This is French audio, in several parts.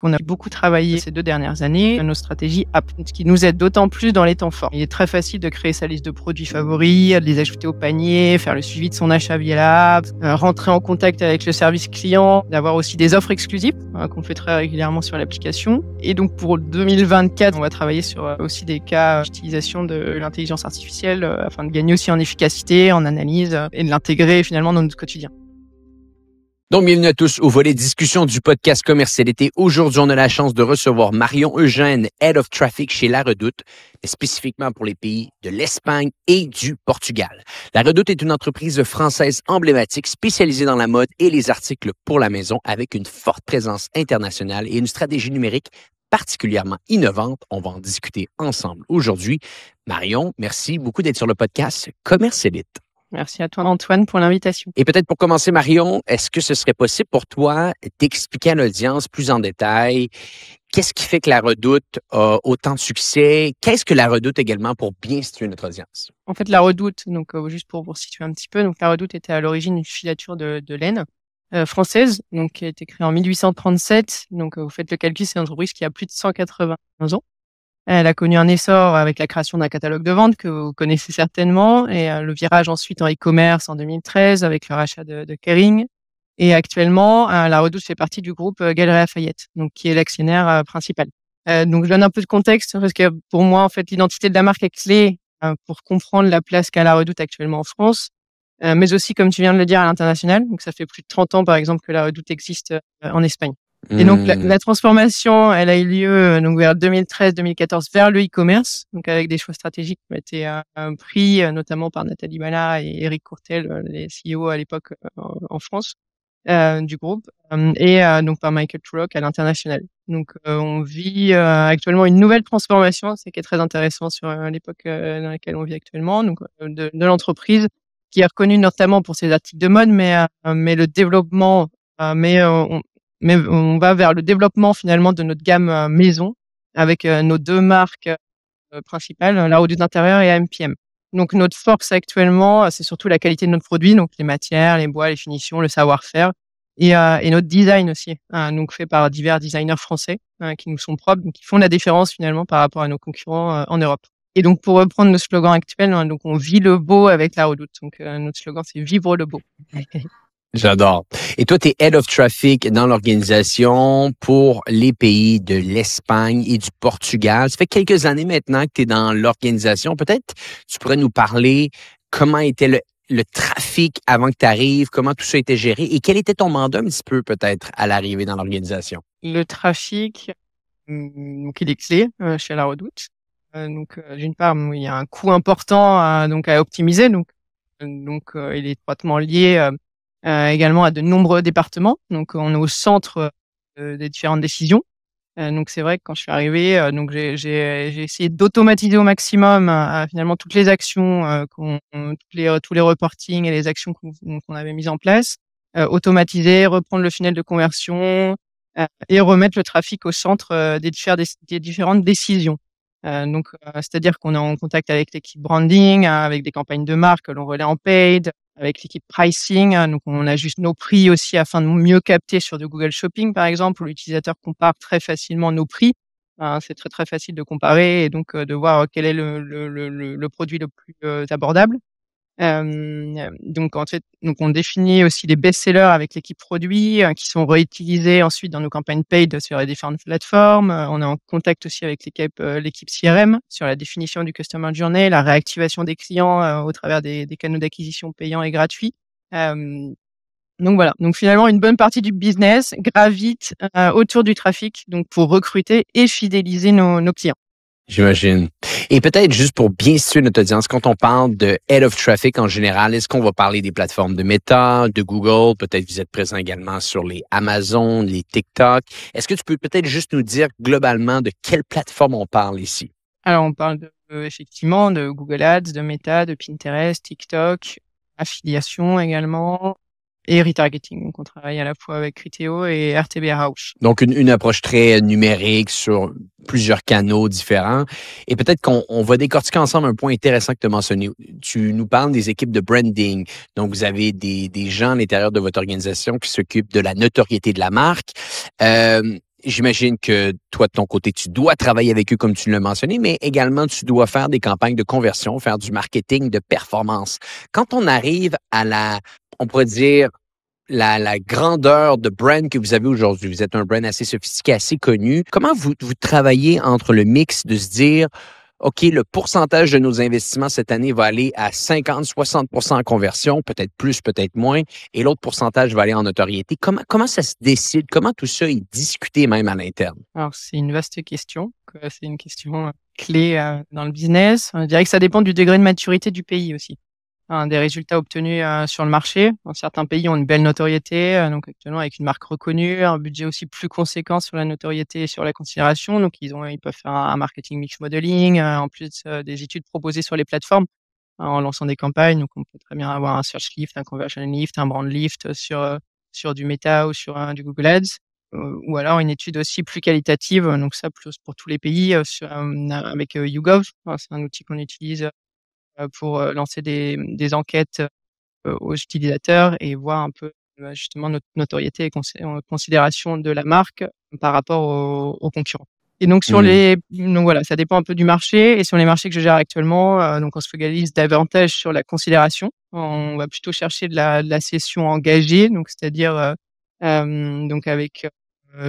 On a beaucoup travaillé ces 2 dernières années, nos stratégies app, ce qui nous aide d'autant plus dans les temps forts. Il est très facile de créer sa liste de produits favoris, de les ajouter au panier, faire le suivi de son achat via l'app, rentrer en contact avec le service client, d'avoir aussi des offres exclusives qu'on fait très régulièrement sur l'application. Et donc pour 2024, on va travailler sur aussi des cas d'utilisation de l'intelligence artificielle afin de gagner aussi en efficacité, en analyse et de l'intégrer finalement dans notre quotidien. Donc, bienvenue à tous au volet discussion du podcast Commercialité. Aujourd'hui, on a la chance de recevoir Marion Eugène, Head of Traffic chez La Redoute, mais spécifiquement pour les pays de l'Espagne et du Portugal. La Redoute est une entreprise française emblématique spécialisée dans la mode et les articles pour la maison avec une forte présence internationale et une stratégie numérique particulièrement innovante. On va en discuter ensemble aujourd'hui. Marion, merci beaucoup d'être sur le podcast Commercialité. Merci à toi, Antoine, pour l'invitation. Et peut-être pour commencer, Marion, est-ce que ce serait possible pour toi d'expliquer à l'audience plus en détail qu'est-ce qui fait que La Redoute a autant de succès? Qu'est-ce que La Redoute également pour bien situer notre audience? En fait, La Redoute, donc juste pour situer un petit peu, donc La Redoute était à l'origine une filature de laine française, donc qui a été créée en 1837. Donc vous faites le calcul, c'est une entreprise qui a plus de 180 ans. Elle a connu un essor avec la création d'un catalogue de vente que vous connaissez certainement et le virage ensuite en e-commerce en 2013 avec le rachat de Kering. Et actuellement, La Redoute fait partie du groupe Galeries Lafayette, donc qui est l'actionnaire principal. Donc je donne un peu de contexte parce que pour moi, en fait, l'identité de la marque est clé pour comprendre la place qu'a La Redoute actuellement en France, mais aussi, comme tu viens de le dire, à l'international. Donc ça fait plus de 30 ans, par exemple, que La Redoute existe en Espagne. Et donc, la transformation, elle a eu lieu donc vers 2013-2014 vers le e-commerce, donc avec des choix stratégiques qui ont été pris notamment par Nathalie Bala et Éric Courtel, les CEO à l'époque en France du groupe, et donc par Michael Trulock à l'international. Donc, on vit actuellement une nouvelle transformation, c'est qui est très intéressant sur l'époque dans laquelle on vit actuellement, donc de l'entreprise qui est reconnue notamment pour ses articles de mode, mais le développement, mais on va vers le développement finalement de notre gamme maison avec nos 2 marques principales, La Redoute Intérieur et AMPM. Donc notre force actuellement, c'est surtout la qualité de notre produit, donc les matières, les bois, les finitions, le savoir-faire et notre design aussi, donc fait par divers designers français qui nous sont propres, donc qui font la différence finalement par rapport à nos concurrents en Europe. Et donc pour reprendre nos slogans actuels, donc on vit le beau avec La Redoute. Donc notre slogan, c'est vivre le beau. J'adore. Et toi, tu es Head of Traffic dans l'organisation pour les pays de l'Espagne et du Portugal. Ça fait quelques années maintenant que tu es dans l'organisation. Peut-être tu pourrais nous parler comment était le trafic avant que tu arrives, comment tout ça était géré et quel était ton mandat un petit peu peut-être à l'arrivée dans l'organisation? Le trafic, donc il est clé chez La Redoute. Donc d'une part, il y a un coût important à optimiser. Donc il est étroitement lié également à de nombreux départements. Donc on est au centre des différentes décisions. Donc c'est vrai que quand je suis arrivée, donc j'ai essayé d'automatiser au maximum finalement toutes les actions tous les reportings et les actions qu'on avait mises en place. Automatiser, reprendre le funnel de conversion et remettre le trafic au centre des différentes décisions. C'est-à-dire qu'on est en contact avec l'équipe branding, avec des campagnes de marque que l'on relaie en paid, avec l'équipe pricing, donc on ajuste nos prix aussi afin de mieux capter sur du Google Shopping, par exemple, où l'utilisateur compare très facilement nos prix. C'est très, très facile de comparer et donc de voir quel est le produit le plus abordable. Donc en fait, on définit aussi les best-sellers avec l'équipe produit, qui sont réutilisés ensuite dans nos campagnes paid sur les différentes plateformes. On est en contact aussi avec l'équipe CRM sur la définition du customer journey, la réactivation des clients, au travers des canaux d'acquisition payants et gratuits. Donc voilà. Donc finalement, une bonne partie du business gravite autour du trafic, donc pour recruter et fidéliser nos clients. J'imagine. Et peut-être juste pour bien situer notre audience, quand on parle de Head of Traffic en général, est-ce qu'on va parler des plateformes de Meta, de Google? Peut-être vous êtes présent également sur les Amazon, les TikTok. Est-ce que tu peux peut-être juste nous dire globalement de quelle plateforme on parle ici? Alors on parle effectivement de Google Ads, de Meta, de Pinterest, TikTok, affiliation également et retargeting. Donc on travaille à la fois avec Criteo et RTB House. Donc, une approche très numérique sur plusieurs canaux différents. Et peut-être qu'on va décortiquer ensemble un point intéressant que tu as mentionné. Tu nous parles des équipes de branding. Donc, vous avez des gens à l'intérieur de votre organisation qui s'occupent de la notoriété de la marque. J'imagine que toi, de ton côté, tu dois travailler avec eux comme tu l'as mentionné, mais également tu dois faire des campagnes de conversion, faire du marketing de performance. Quand on arrive à on pourrait dire, la grandeur de brand que vous avez aujourd'hui, vous êtes un brand assez sophistiqué, assez connu. Comment vous travaillez entre le mix de se dire, OK, le pourcentage de nos investissements cette année va aller à 50-60% en conversion, peut-être plus, peut-être moins, et l'autre pourcentage va aller en notoriété. Comment ça se décide? Comment tout ça est discuté même à l'interne? Alors, c'est une vaste question. C'est une question clé dans le business. On dirait que ça dépend du degré de maturité du pays aussi. Des résultats obtenus sur le marché. Dans certains pays ont une belle notoriété, donc actuellement avec une marque reconnue, un budget aussi plus conséquent sur la notoriété et sur la considération. Donc ils peuvent faire un marketing mix modeling, en plus des études proposées sur les plateformes, en lançant des campagnes. Donc on peut très bien avoir un search lift, un conversion lift, un brand lift sur du Meta ou sur du Google Ads. Ou alors une étude aussi plus qualitative, donc ça plus pour tous les pays, avec YouGov. C'est un outil qu'on utilise pour lancer des enquêtes aux utilisateurs et voir un peu, justement notre notoriété et en considération de la marque par rapport aux concurrents. Et donc Hmm. donc voilà, ça dépend un peu du marché et sur les marchés que je gère actuellement, donc on se focalise davantage sur la considération. On va plutôt chercher de la session engagée, donc c'est-à-dire, donc avec,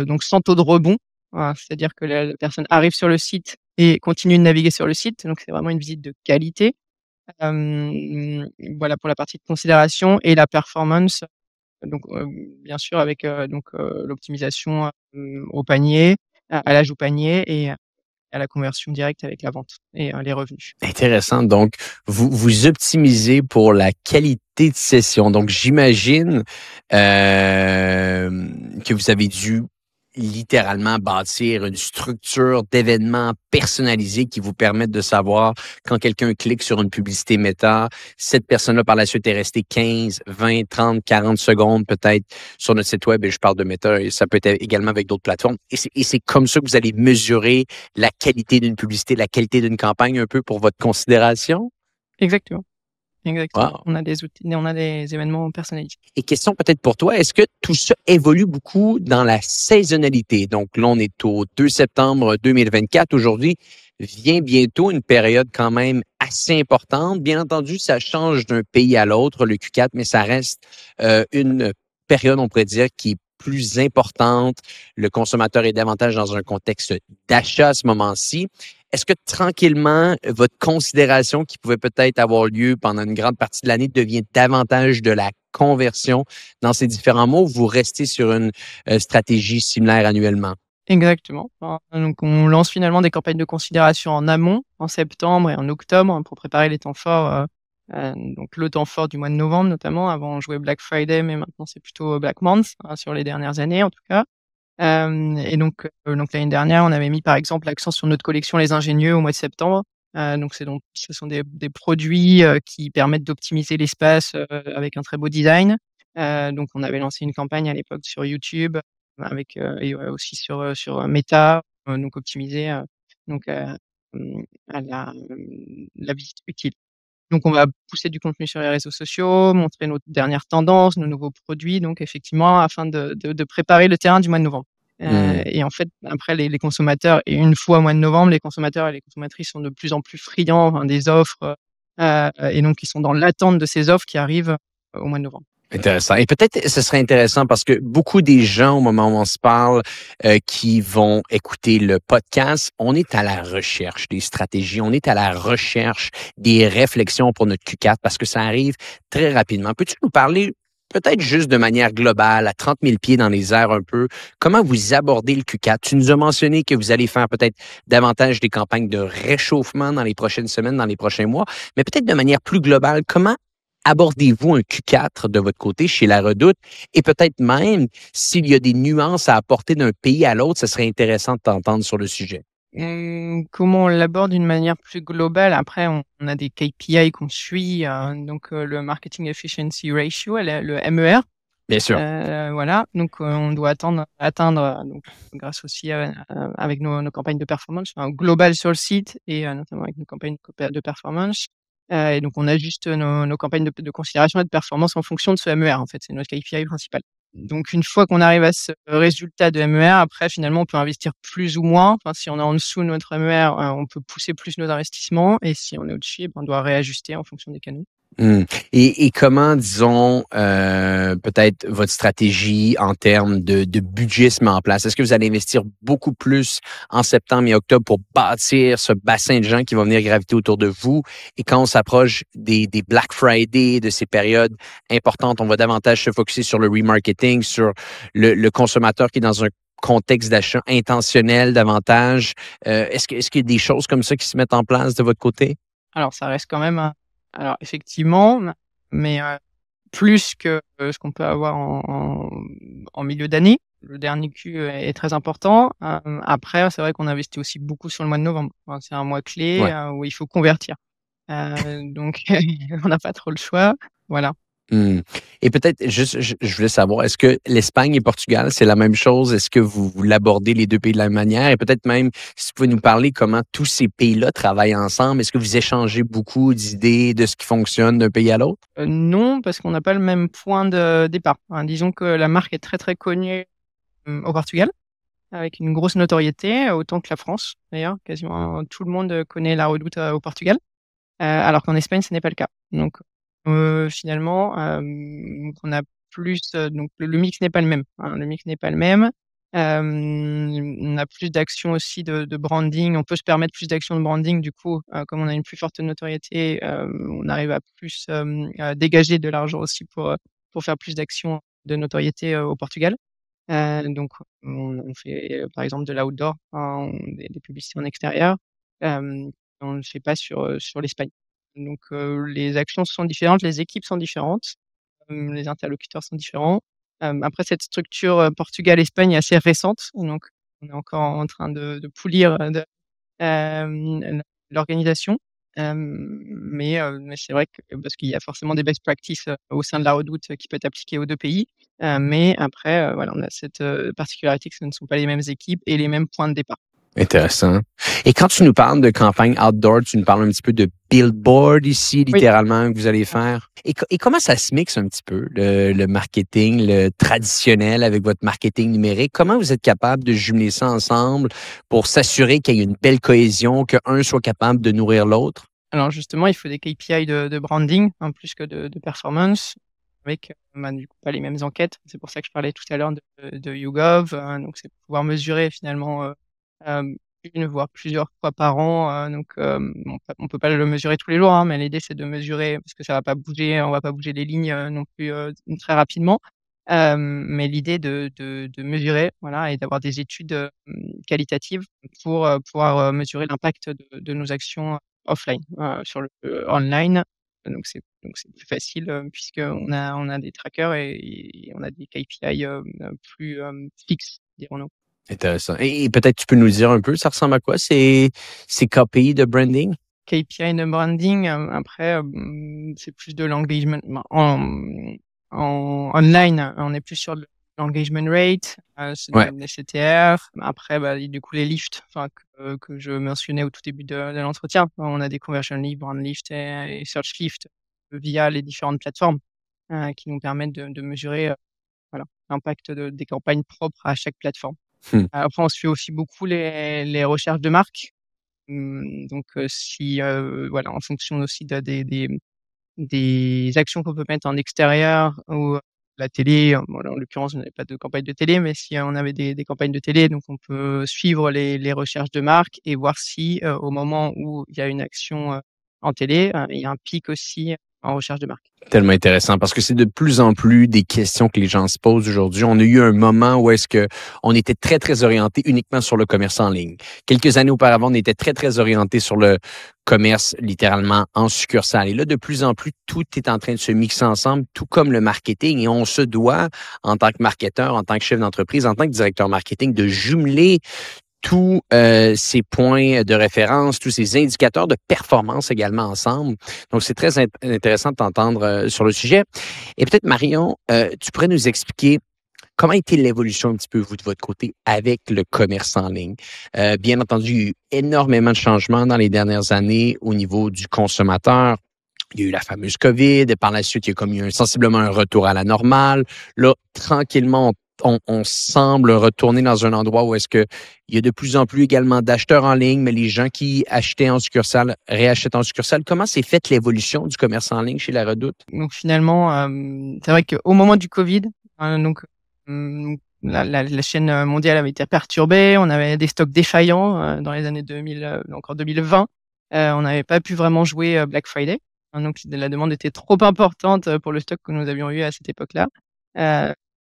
donc sans taux de rebond. Voilà, c'est-à-dire que la personne arrive sur le site et continue de naviguer sur le site, donc c'est vraiment une visite de qualité. Hem, voilà pour la partie de considération et la performance, donc bien sûr avec, l'optimisation, au panier, à l'ajout panier et à la conversion directe avec la vente et les revenus. Intéressant. Donc, vous optimisez pour la qualité de session. Donc, j'imagine que vous avez dû littéralement bâtir une structure d'événements personnalisés qui vous permettent de savoir quand quelqu'un clique sur une publicité Meta, cette personne-là par la suite est restée 15, 20, 30, 40 secondes peut-être sur notre site web. Et je parle de Meta et ça peut être également avec d'autres plateformes. Et c'est comme ça que vous allez mesurer la qualité d'une publicité, la qualité d'une campagne un peu pour votre considération? Exactement, exactement. Wow! On a des outils on a des événements personnalisés. Et question peut-être pour toi, est-ce que tout ça évolue beaucoup dans la saisonnalité? Donc là, on est au 2 septembre 2024. Aujourd'hui, vient bientôt une période quand même assez importante. Bien entendu, ça change d'un pays à l'autre, le Q4, mais ça reste une période, on pourrait dire, qui est plus importante. Le consommateur est davantage dans un contexte d'achat à ce moment-ci. Est-ce que tranquillement, votre considération qui pouvait peut-être avoir lieu pendant une grande partie de l'année devient davantage de la conversion dans ces différents mots ou vous restez sur une stratégie similaire annuellement? Exactement. Donc on lance finalement des campagnes de considération en amont, en septembre et en octobre, pour préparer les temps forts, donc le temps fort du mois de novembre notamment. Avant on jouait Black Friday, mais maintenant c'est plutôt Black Month, sur les dernières années en tout cas. Et donc l'année dernière, on avait mis par exemple l'accent sur notre collection Les Ingénieux au mois de septembre. Donc ce sont des produits, qui permettent d'optimiser l'espace, avec un très beau design. Donc on avait lancé une campagne à l'époque sur YouTube avec, et ouais aussi sur Meta, donc optimisé, donc à la visite utile. Donc on va pousser du contenu sur les réseaux sociaux, montrer nos dernières tendances, nos nouveaux produits, donc effectivement afin de préparer le terrain du mois de novembre. Mmh. Et en fait, après les consommateurs et une fois au mois de novembre, les consommateurs et les consommatrices sont de plus en plus friands, des offres, et donc ils sont dans l'attente de ces offres qui arrivent, au mois de novembre. Intéressant. Et peut-être ce serait intéressant parce que beaucoup des gens, au moment où on se parle, qui vont écouter le podcast, on est à la recherche des stratégies, on est à la recherche des réflexions pour notre Q4 parce que ça arrive très rapidement. Peux-tu nous parler peut-être juste de manière globale, à 30 000 pieds dans les airs un peu, comment vous abordez le Q4? Tu nous as mentionné que vous allez faire peut-être davantage des campagnes de réchauffement dans les prochaines semaines, dans les prochains mois, mais peut-être de manière plus globale, comment abordez-vous un Q4 de votre côté chez La Redoute? Et peut-être même, s'il y a des nuances à apporter d'un pays à l'autre, ce serait intéressant de t'entendre sur le sujet. Comment on l'aborde d'une manière plus globale? Après, on a des KPI qu'on suit, donc le Marketing Efficiency Ratio, le MER. Bien sûr. Voilà, donc on doit atteindre, donc grâce aussi avec nos campagnes de performance, enfin global sur le site et notamment avec nos campagnes de performance. Et donc on ajuste nos campagnes de considération et de performance en fonction de ce MER, en fait, c'est notre KPI principal. Donc une fois qu'on arrive à ce résultat de MER, après finalement on peut investir plus ou moins. Enfin, si on est en dessous de notre MER, on peut pousser plus nos investissements et si on est au-dessus, on doit réajuster en fonction des canaux. Mmh. Et comment, disons, peut-être votre stratégie en termes de budget se met en place? Est-ce que vous allez investir beaucoup plus en septembre et octobre pour bâtir ce bassin de gens qui vont venir graviter autour de vous? Et quand on s'approche des Black Friday, de ces périodes importantes, on va davantage se focusser sur le remarketing, sur le consommateur qui est dans un contexte d'achat intentionnel davantage. Est-ce qu'il y a des choses comme ça qui se mettent en place de votre côté? Alors ça reste quand même alors effectivement, mais plus que, ce qu'on peut avoir en milieu d'année. Le dernier Q est très important. Après, c'est vrai qu'on investit aussi beaucoup sur le mois de novembre. Enfin, c'est un mois clé, Ouais. où il faut convertir. Donc on n'a pas trop le choix. Voilà. Mmh. Et peut-être juste, je voulais savoir, est-ce que l'Espagne et Portugal, c'est la même chose? Est-ce que vous l'abordez les 2 pays de la même manière? Et peut-être même, si vous pouvez nous parler comment tous ces pays-là travaillent ensemble. Est-ce que vous échangez beaucoup d'idées de ce qui fonctionne d'un pays à l'autre? Non, parce qu'on n'a pas le même point de départ. Disons que la marque est très, très connue, au Portugal, avec une grosse notoriété, autant que la France d'ailleurs. Quasiment tout le monde connaît La Redoute, au Portugal. Alors qu'en Espagne, ce n'est pas le cas. Donc, finalement, on a plus, donc le mix n'est pas le même, hein. Le mix n'est pas le même. On a plus d'actions aussi de branding. On peut se permettre plus d'actions de branding du coup, comme on a une plus forte notoriété, on arrive à plus, dégager de l'argent aussi pour faire plus d'actions de notoriété, au Portugal. Donc on fait, par exemple de l'outdoor, hein, des publicités en extérieur. On ne le fait pas sur l'Espagne. Donc les actions sont différentes, les équipes sont différentes, les interlocuteurs sont différents. Après cette structure, Portugal-Espagne est assez récente, donc on est encore en train de polir, l'organisation. Mais c'est vrai que parce qu'il y a forcément des best practices, au sein de la Redoute, qui peut être appliquée aux 2 pays. Mais après, voilà, on a cette, particularité que ce ne sont pas les mêmes équipes et les mêmes points de départ. Intéressant. Et quand tu nous parles de campagne outdoor, tu nous parles un petit peu de billboard ici, Oui. littéralement, que vous allez faire. Et comment ça se mixe un petit peu, le marketing, le traditionnel avec votre marketing numérique? Comment vous êtes capable de jumeler ça ensemble pour s'assurer qu'il y ait une belle cohésion, qu'un soit capable de nourrir l'autre? Alors justement, il faut des KPI de branding, hein, plus que de performance avec, du coup, pas les mêmes enquêtes. C'est pour ça que je parlais tout à l'heure de YouGov, donc c'est pour pouvoir mesurer finalement, hem, 1 voire plusieurs fois par an, donc on peut pas le mesurer tous les jours, hein, mais l'idée c'est de mesurer parce que ça va pas bouger, on va pas bouger les lignes, non plus, très rapidement. Mais l'idée de mesurer, voilà et d'avoir des études, qualitatives pour, pouvoir, mesurer l'impact de nos actions offline, sur le online. Donc c'est plus facile, puisqu'on a des trackers et on a des KPI, plus, fixes, dirons-nous. Intéressant. Et peut-être tu peux nous dire un peu, ça ressemble à quoi ces KPI de branding? KPI de branding, après, c'est plus de l'engagement. En online, on est plus sur de l'engagement rate, c'est Ouais. des CTR. Après, et du coup, les lifts, enfin, que je mentionnais au tout début de l'entretien. On a des conversion lift, brand lift et search lift via les différentes plateformes, qui nous permettent de mesurer, voilà, l'impact des campagnes propres à chaque plateforme. Hmm. Après, on se fait aussi beaucoup les recherches de marques. Donc si, voilà, en fonction aussi des actions qu'on peut mettre en extérieur ou la télé, bon là, en l'occurrence, on n'avait pas de campagne de télé, mais si on avait des campagnes de télé, donc on peut suivre les recherches de marques et voir si, au moment où il y a une action, en télé, il y a un pic aussi en recherche de marque. Tellement intéressant parce que c'est de plus en plus des questions que les gens se posent aujourd'hui. On a eu un moment où est-ce que on était très, très orienté uniquement sur le commerce en ligne. Quelques années auparavant, on était très, très orienté sur le commerce littéralement en succursale. Et là, de plus en plus, tout est en train de se mixer ensemble, tout comme le marketing. Et on se doit, en tant que marketeur, en tant que chef d'entreprise, en tant que directeur marketing, de jumeler tous ces points de référence, tous ces indicateurs de performance également ensemble. Donc, c'est très intéressant de t'entendre sur le sujet. Et peut-être, Marion, tu pourrais nous expliquer comment a été l'évolution un petit peu, vous, de votre côté, avec le commerce en ligne? Bien entendu, il y a eu énormément de changements dans les dernières années au niveau du consommateur. Il y a eu la fameuse COVID, et par la suite, il y a comme eu sensiblement un retour à la normale. Là, tranquillement, on semble retourner dans un endroit où est-ce que il y a de plus en plus également d'acheteurs en ligne, mais les gens qui achetaient en succursale réachètent en succursale. Comment s'est faite l'évolution du commerce en ligne chez La Redoute? Donc finalement, c'est vrai qu'au moment du Covid, donc la chaîne mondiale avait été perturbée, on avait des stocks défaillants dans les années 2000, encore 2020. On n'avait pas pu vraiment jouer Black Friday. Donc la demande était trop importante pour le stock que nous avions eu à cette époque-là.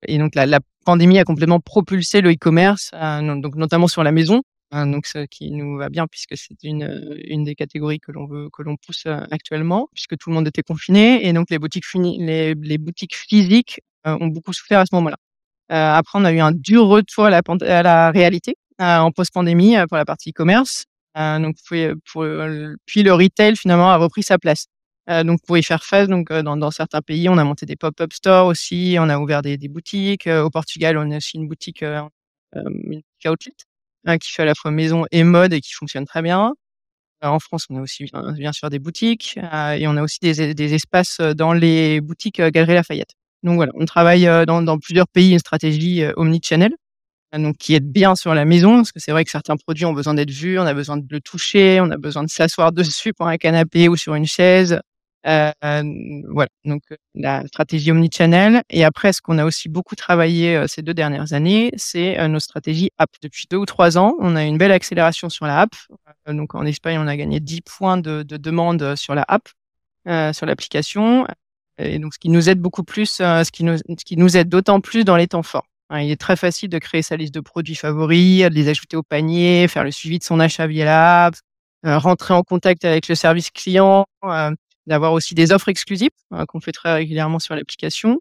Et donc la pandémie a complètement propulsé le e-commerce, donc notamment sur la maison. Donc ce qui nous va bien puisque c'est une des catégories que l'on pousse actuellement, puisque tout le monde était confiné et donc les boutiques physiques ont beaucoup souffert à ce moment-là. Après on a eu un dur retour à la réalité en post-pandémie pour la partie e-commerce. Donc puis le retail finalement a repris sa place. Donc pour y faire face, dans certains pays, on a monté des pop-up stores aussi, on a ouvert des boutiques. Au Portugal, on a aussi une boutique outlet qui fait à la fois maison et mode et qui fonctionne très bien. En France, on a aussi bien sûr des boutiques et on a aussi des espaces dans les boutiques Galeries Lafayette. Donc voilà, on travaille dans plusieurs pays une stratégie omnichannel. Donc qui aide bien sur la maison, parce que c'est vrai que certains produits ont besoin d'être vus, on a besoin de le toucher, on a besoin de s'asseoir dessus pour un canapé ou sur une chaise. Voilà, donc la stratégie omnichannel et après ce qu'on a aussi beaucoup travaillé, ces 2 dernières années, c'est, nos stratégies app. Depuis 2 ou 3 ans, on a une belle accélération sur la app. Donc en Espagne, on a gagné 10 points de demande sur la app, sur l'application et donc ce qui nous aide beaucoup plus, ce qui nous aide d'autant plus dans les temps forts. Il est très facile de créer sa liste de produits favoris, de les ajouter au panier, faire le suivi de son achat via l'app, rentrer en contact avec le service client, d'avoir aussi des offres exclusives, qu'on fait très régulièrement sur l'application.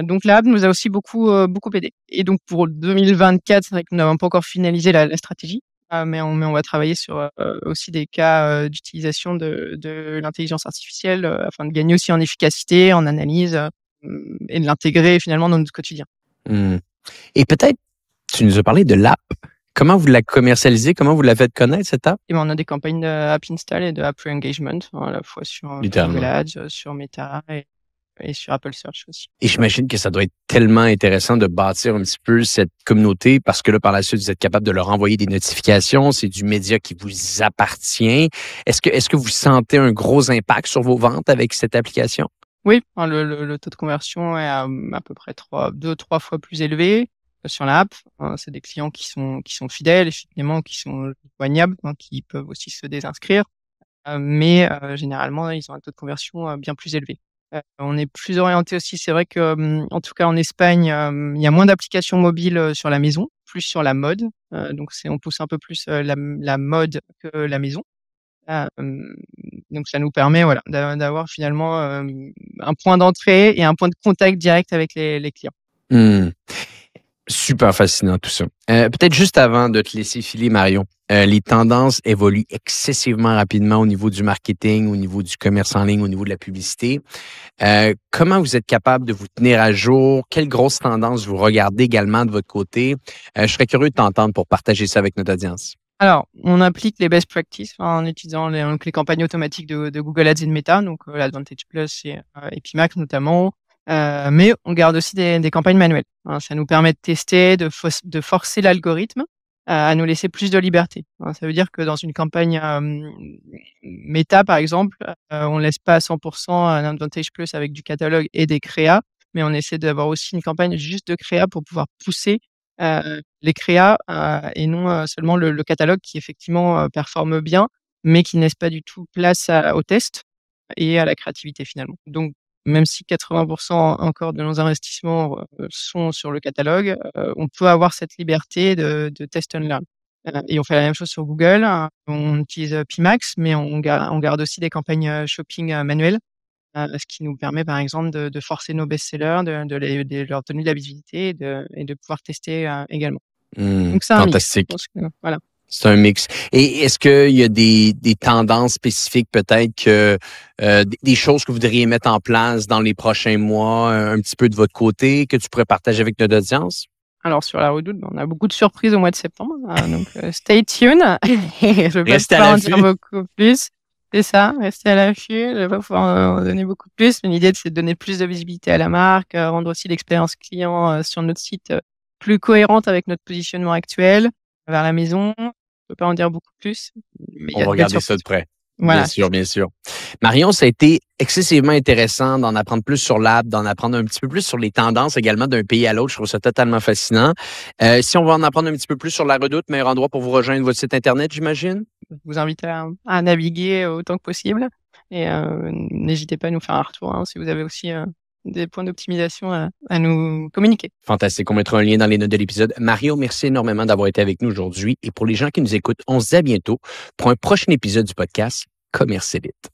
Donc l'app nous a aussi beaucoup aidé et donc pour 2024, c'est vrai que nous n'avons pas encore finalisé la stratégie, mais on va travailler sur, aussi des cas, d'utilisation de l'intelligence artificielle, afin de gagner aussi en efficacité, en analyse, et de l'intégrer finalement dans notre quotidien. Mmh. Et peut-être, tu nous as parlé de l'app. Comment vous la commercialisez? Comment vous la faites connaître, cette app? Et ben, on a des campagnes d'app install et de app re-engagement, à la fois sur Google Littéralement. Ads, sur Meta et sur Apple Search aussi. Et j'imagine que ça doit être tellement intéressant de bâtir un petit peu cette communauté parce que là, par la suite, vous êtes capable de leur envoyer des notifications. C'est du média qui vous appartient. Est-ce que vous sentez un gros impact sur vos ventes avec cette application? Oui, enfin, le taux de conversion est à peu près 2-3 fois plus élevé sur l'app. C'est des clients qui sont fidèles, effectivement, qui sont joignables, qui peuvent aussi se désinscrire. Mais généralement, ils ont un taux de conversion bien plus élevé. On est plus orienté aussi, c'est vrai que, en tout cas en Espagne, il y a moins d'applications mobiles sur la maison, plus sur la mode. Donc on pousse un peu plus la mode que la maison. Donc ça nous permet, voilà, d'avoir finalement un point d'entrée et un point de contact direct avec les clients. Mmh. Super fascinant tout ça. Peut-être juste avant de te laisser filer, Marion, les tendances évoluent excessivement rapidement au niveau du marketing, au niveau du commerce en ligne, au niveau de la publicité. Comment vous êtes capable de vous tenir à jour? Quelles grosses tendances vous regardez également de votre côté? Je serais curieux de t'entendre pour partager ça avec notre audience. Alors, on applique les best practices en utilisant les campagnes automatiques de Google Ads et de Meta, donc l'Advantage Plus et PMax notamment. Mais on garde aussi des campagnes manuelles. Ça nous permet de tester, de forcer l'algorithme à nous laisser plus de liberté. Ça veut dire que dans une campagne Meta, par exemple, on laisse pas à 100% un Advantage Plus avec du catalogue et des créas, mais on essaie d'avoir aussi une campagne juste de créa pour pouvoir pousser les créas et non seulement le catalogue qui effectivement performe bien, mais qui ne laisse pas du tout place au test et à la créativité finalement. Donc même si 80% encore de nos investissements sont sur le catalogue, on peut avoir cette liberté de test and learn. Et on fait la même chose sur Google. On utilise PMax, mais on garde aussi des campagnes shopping manuelles, ce qui nous permet par exemple de forcer nos best-sellers, de leur donner de la visibilité et de pouvoir tester également. Donc c'est un mix. Je Fantastique. pense que voilà. C'est un mix. Et est-ce qu'il y a des tendances spécifiques, peut-être que des choses que vous voudriez mettre en place dans les prochains mois, un petit peu de votre côté, que tu pourrais partager avec notre audience? Alors sur La Redoute, on a beaucoup de surprises au mois de septembre, donc stay tuned. Je vais pas Restez à pouvoir en l'affût. dire beaucoup plus. C'est ça, rester à l'affût. Je vais pas pouvoir en donner beaucoup plus, mais l'idée, c'est de donner plus de visibilité à la marque, rendre aussi l'expérience client, sur notre site, plus cohérente avec notre positionnement actuel vers la maison. Je peux pas en dire beaucoup plus, mais il y On a va de belles regarder ça surprises. de près. Bien Voilà, c'est sûr, bien sûr. Marion, ça a été excessivement intéressant d'en apprendre plus sur l'app, d'en apprendre un petit peu plus sur les tendances également d'un pays à l'autre. Je trouve ça totalement fascinant. Si on va en apprendre un petit peu plus sur la Redoute, meilleur endroit pour vous rejoindre votre site Internet, j'imagine? je vous invite à naviguer autant que possible et n'hésitez pas à nous faire un retour, hein, si vous avez aussi, des points d'optimisation à nous communiquer. Fantastique. On mettra un lien dans les notes de l'épisode. Mario, merci énormément d'avoir été avec nous aujourd'hui. Et pour les gens qui nous écoutent, on se dit à bientôt pour un prochain épisode du podcast Commerce Élite.